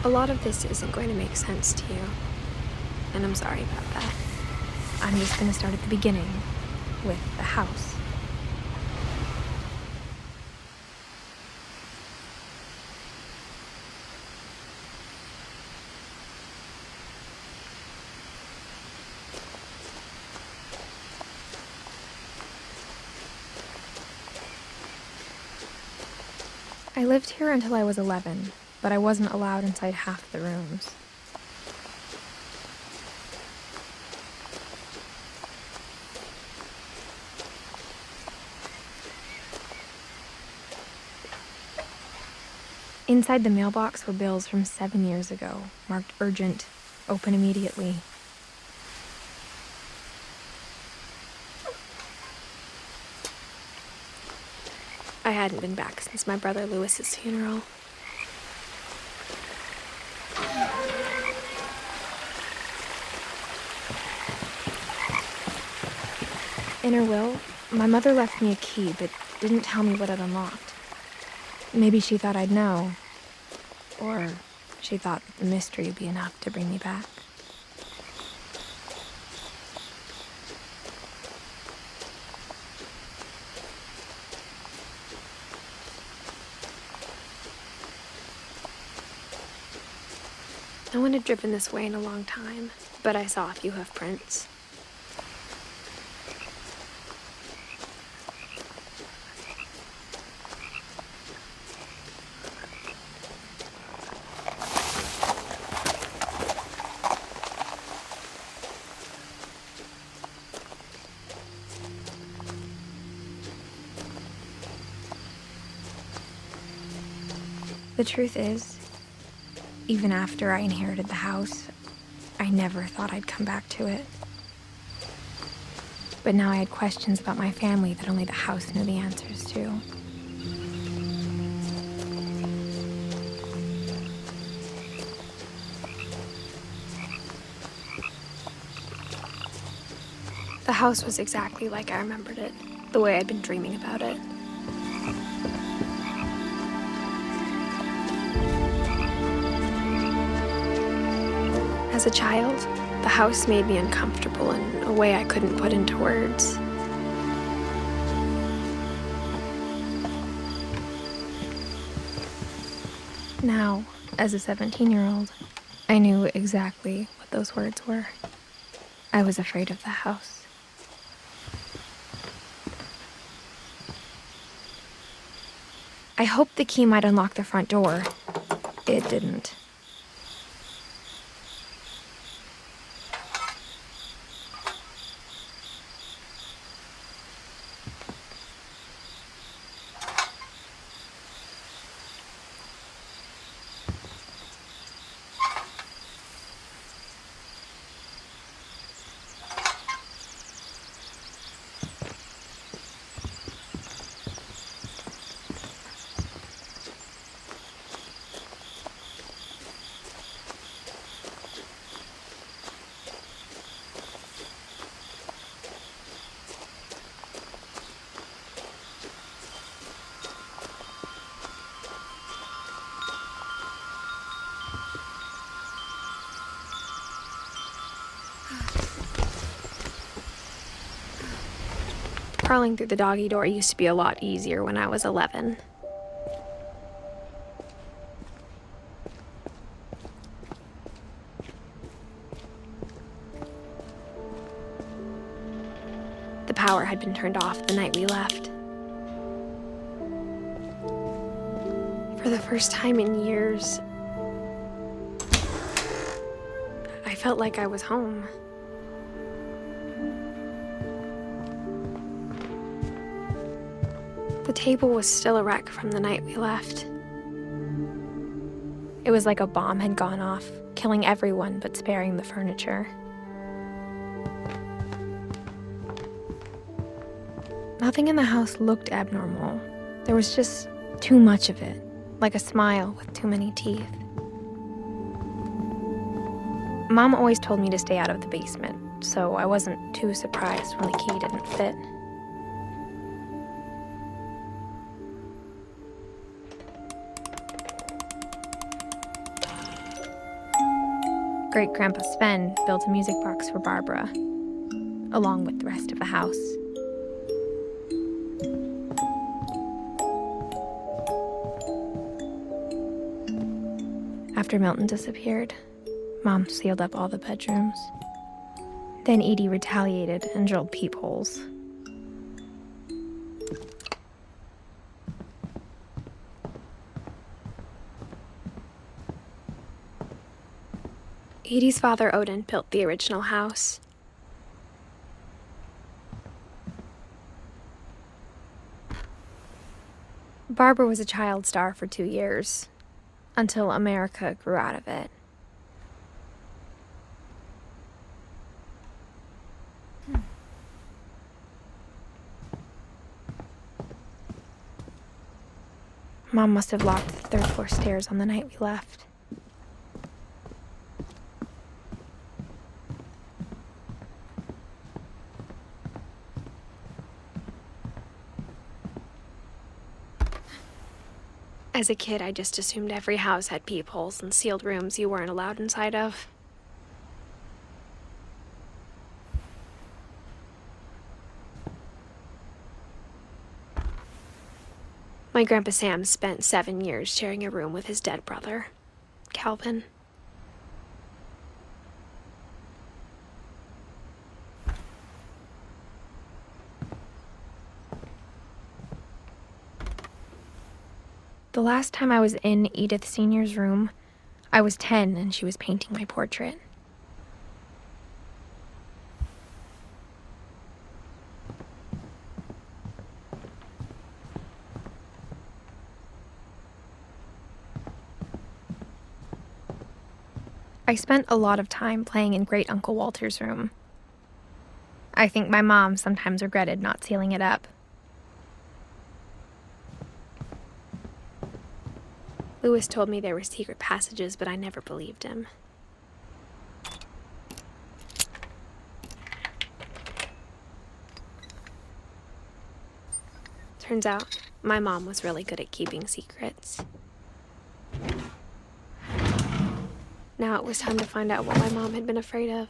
A lot of this isn't going to make sense to you, and I'm sorry about that. I'm just going to start at the beginning, with the house. I lived here until I was 11, but I wasn't allowed inside half the rooms. Inside the mailbox were bills from 7 years ago, marked urgent, open immediately. I hadn't been back since my brother Lewis's funeral. In her will, my mother left me a key, but didn't tell me what it unlocked. Maybe she thought I'd know, or she thought that the mystery would be enough to bring me back. No one had driven this way in a long time, but I saw a few hoof prints. The truth is, even after I inherited the house, I never thought I'd come back to it. But now I had questions about my family that only the house knew the answers to. The house was exactly like I remembered it, the way I'd been dreaming about it. As a child, the house made me uncomfortable in a way I couldn't put into words. Now, as a 17-year-old, I knew exactly what those words were. I was afraid of the house. I hoped the key might unlock the front door. It didn't. Crawling through the doggy door used to be a lot easier when I was 11. The power had been turned off the night we left. For the first time in years, I felt like I was home. The table was still a wreck from the night we left. It was like a bomb had gone off, killing everyone but sparing the furniture. Nothing in the house looked abnormal. There was just too much of it, like a smile with too many teeth. Mom always told me to stay out of the basement, so I wasn't too surprised when the key didn't fit. Great-Grandpa Sven built a music box for Barbara, along with the rest of the house. After Milton disappeared, Mom sealed up all the bedrooms. Then Edie retaliated and drilled peepholes. Edie's father, Odin, built the original house. Barbara was a child star for 2 years, until America grew out of it. Mom must have locked the third-floor stairs on the night we left. As a kid, I just assumed every house had peepholes and sealed rooms you weren't allowed inside of. My Grandpa Sam spent 7 years sharing a room with his dead brother, Calvin. The last time I was in Edith Sr.'s room, I was 10 and she was painting my portrait. I spent a lot of time playing in Great Uncle Walter's room. I think my mom sometimes regretted not sealing it up. Lewis told me there were secret passages, but I never believed him. Turns out, my mom was really good at keeping secrets. Now it was time to find out what my mom had been afraid of.